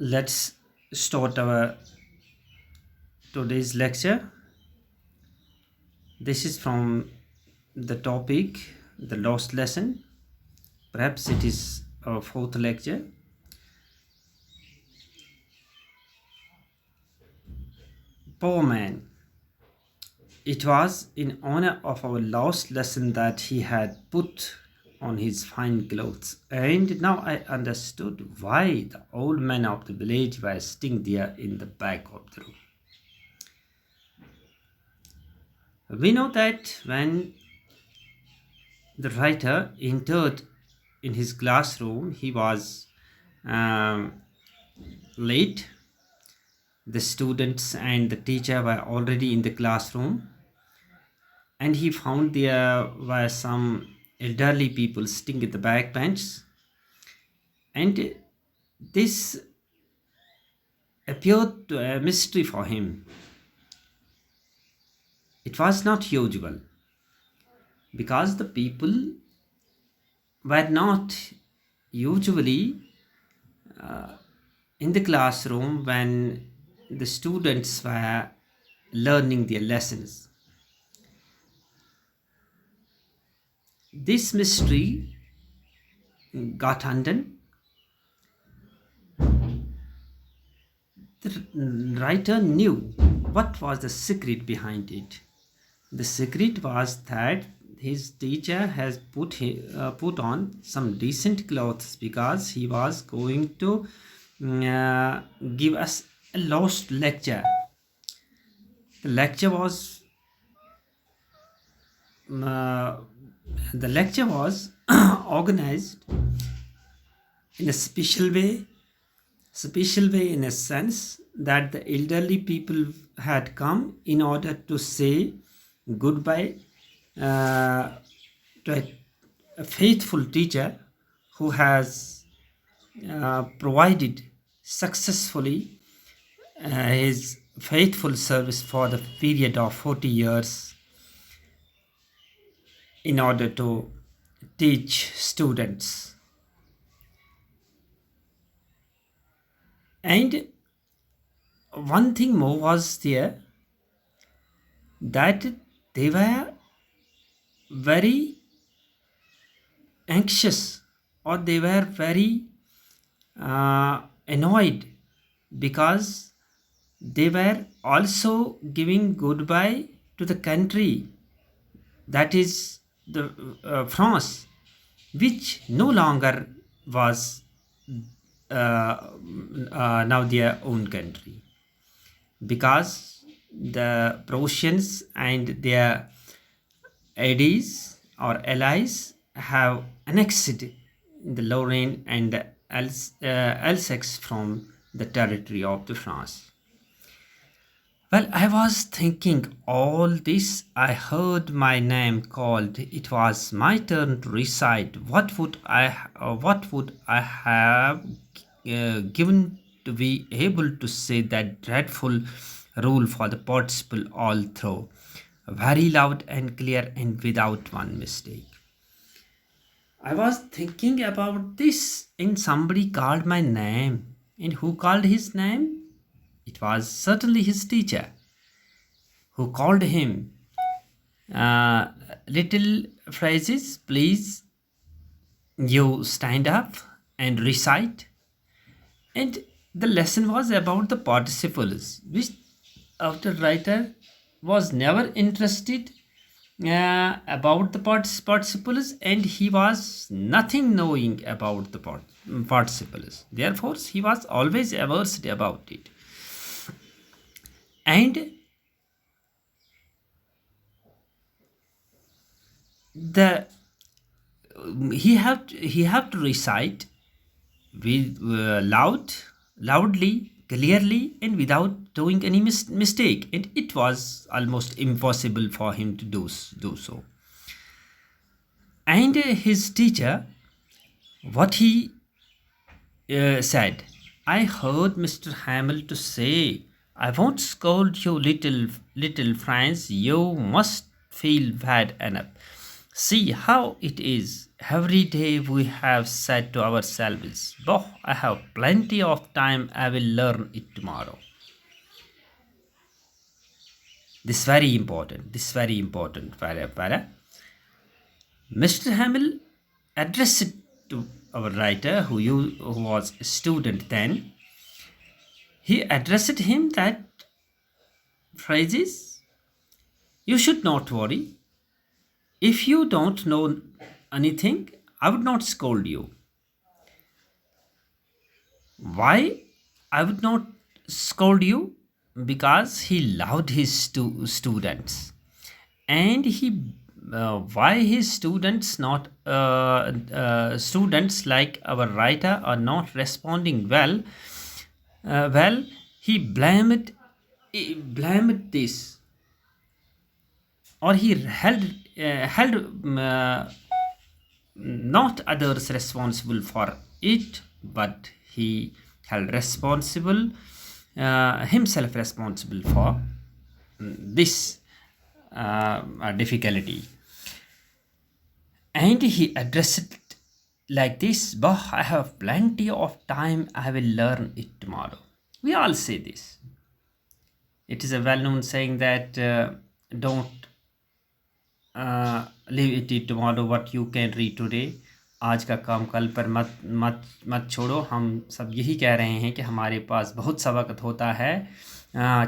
Let's start our today's lecture. This is from the topic the lost lesson. Perhaps it is our fourth lecture. Poor man. It was in honor of our lost lesson that he had put on his fine clothes, and now I understood why the old men of the village were sitting there in the back of the room. We know that when the writer entered in his classroom, he was um, late. The students and the teacher were already in the classroom, and he found there were some elderly people sitting at the back bench, and this appeared to a mystery for him. It was not usual because the people were not usually in the classroom when the students were learning their lessons. This mystery got undone. The writer knew what was the secret behind it. The secret was that his teacher has put on some decent clothes because he was going to give us a lost lecture. The lecture was uh, the lecture was organized in a special way in a sense that the elderly people had come in order to say goodbye to a faithful teacher who has provided successfully his faithful service for the period of 40 years in order to teach students. And one thing more was there, that they were very anxious, or they were very annoyed, because they were also giving goodbye to the country, that is the France, which no longer was now their own country, because the Prussians and their aides or allies have annexed the Lorraine and the Alsace from the territory of the France. Well, I was thinking all this. I heard my name called. It was my turn to recite. What would I have given to be able to say that dreadful rule for the participle all through, very loud and clear and without one mistake. I was thinking about this, and somebody called my name. And who called his name? It was certainly his teacher who called him. Uh, Little phrases, please. You stand up and recite. And the lesson was about the participles, which after writer was never interested about the participles, and he was nothing knowing about the participles. Therefore, he was always averse about it. And the he have to recite with loudly, clearly, and without doing any mistake, and it was almost impossible for him to do so. And his teacher, what he said, I heard Mr. Hamill to say, I won't scold you, little Franz, you must feel bad enough. See how it is. Every day we have said to ourselves, "Boh, I have plenty of time, I will learn it tomorrow." This very important. This very important. Para. Mr. Hamill addressed it to our writer who was a student then. He addressed him that phrases, "You should not worry. If you don't know anything, I would not scold you." Why I would not scold you? Because he loved his students, and he why his students not students like our writer are not responding well. Well, he blamed this, or he held not others responsible for it, but he held responsible himself responsible for this difficulty, and he addressed it like this: "Bah, I have plenty of time, I will learn it tomorrow." We all say this. It is a well-known saying that don't leave it tomorrow what you can read today. आज का काम कल पर मत मत मत छोड़ो। हम सब यही कह रहे हैं कि हमारे पास बहुत सा वक्त होता है,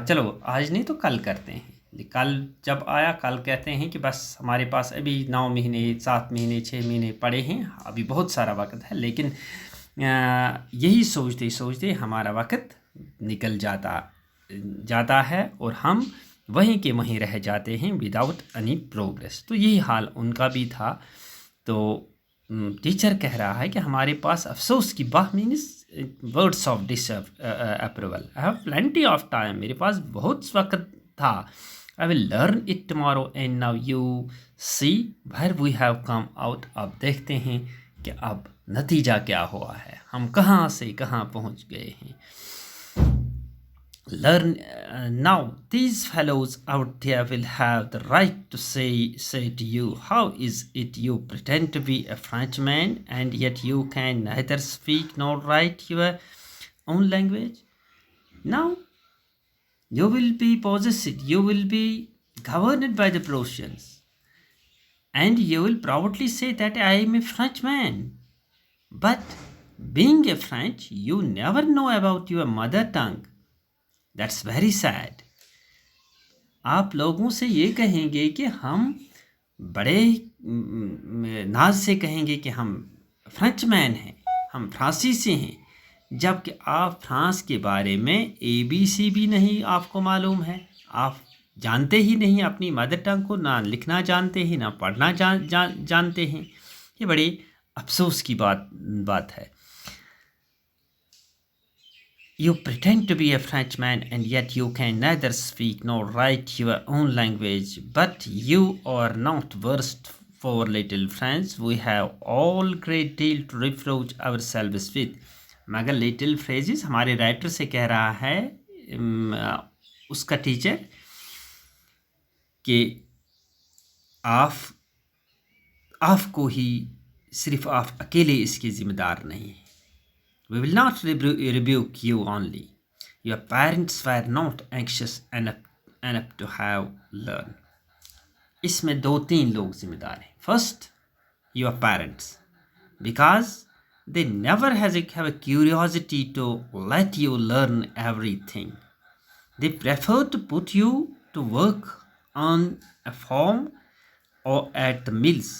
चलो आज नहीं तो कल करते हैं। कल जब आया कल कहते हैं कि बस हमारे पास अभी 9 महीने 7 महीने 6 महीने पड़े हैं, अभी बहुत सारा वक्त है। लेकिन यही सोचते सोचते हमारा वक्त निकल जाता है और हम वहीं के वहीं रह जाते हैं विदाउट एनी प्रोग्रेस। तो यही हाल उनका भी था। तो टीचर कह रहा है कि हमारे पास अफसोस की बाह means words of disapproval. I have plenty of time, मेरे पास बहुत वक्त था। I will learn it tomorrow and now you see where we have come out. अब देखते हैं कि अब नतीजा क्या हुआ है, हम कहाँ से कहाँ पहुँच गए हैं। Learn now these fellows out there will have the right to say to you, how is it you pretend to be a Frenchman and yet you can neither speak nor write your own language? Now you will be possessed, you will be governed by the Prussians, and you will proudly say that I am a Frenchman. But being a French, you never know about your mother tongue. That's very sad. आप लोगों से ये कहेंगे कि हम बड़े नाज से कहेंगे कि हम फ्रेंचमैन हैं, हम फ्रांसी से हैं, जबकि आप फ्रांस के बारे में ABC भी नहीं आपको मालूम है। आप जानते ही नहीं अपनी मदर टंग को, ना लिखना जानते हैं ना पढ़ना जानते हैं। ये बड़ी अफसोस की बात है। You pretend to be a Frenchman and yet you can neither speak nor write your own language. But you are not worst for little French. We have all great deal to reproach ourselves with. मगर little phrases हमारे writer से कह रहा है उसका teacher कि आपको ही सिर्फ आप अकेले इसके ज़िम्मेदार नहीं हैं। We will not rebuke you only. Your parents were not anxious enough to have learned. इसमें 2-3 लोग जिम्मेदार हैं। First, your parents, because they never have a curiosity to let you learn everything. They prefer to put you to work on a farm or at the mills.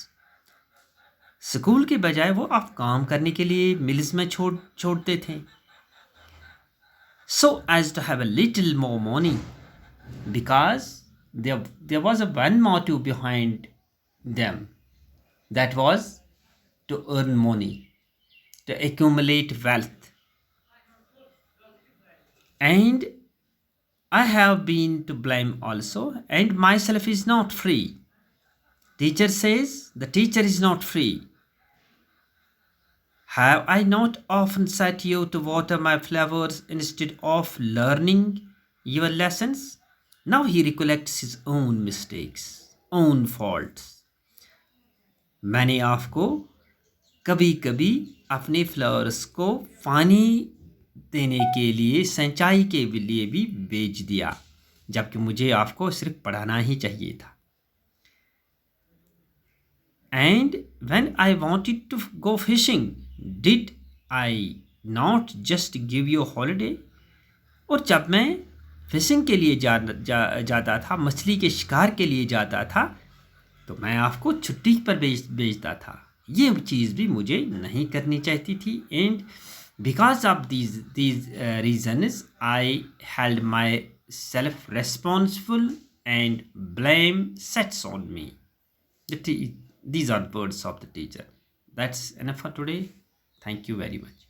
School के बजाय वो आप काम करने के लिए मिल्स में छोड़ते थे। So as to have a little more money, because there was a one motive behind them, that was to earn money, to accumulate wealth. And I have been to blame also, and myself is not free. Teacher says the teacher is not free. Have I not often said you to water my flowers instead of learning your lessons? Now he recollects his own mistakes, own faults. मैंने आपको कभी कभी अपने flowers को पानी देने के लिए, सिंचाई के लिए भी भेज दिया, जबकि मुझे आपको सिर्फ पढ़ाना ही चाहिए था। And when I wanted to go fishing, did I not just give you a holiday? और जब मैं फिशिंग के लिए जाता था, मछली के शिकार के लिए जाता था, तो मैं आपको छुट्टी पर भेजता था। ये चीज़ भी मुझे नहीं करनी चाहती थी। And because of these reasons I held myself responsible and blame sets on me. These are words of the teacher. That's enough for today. Thank you very much.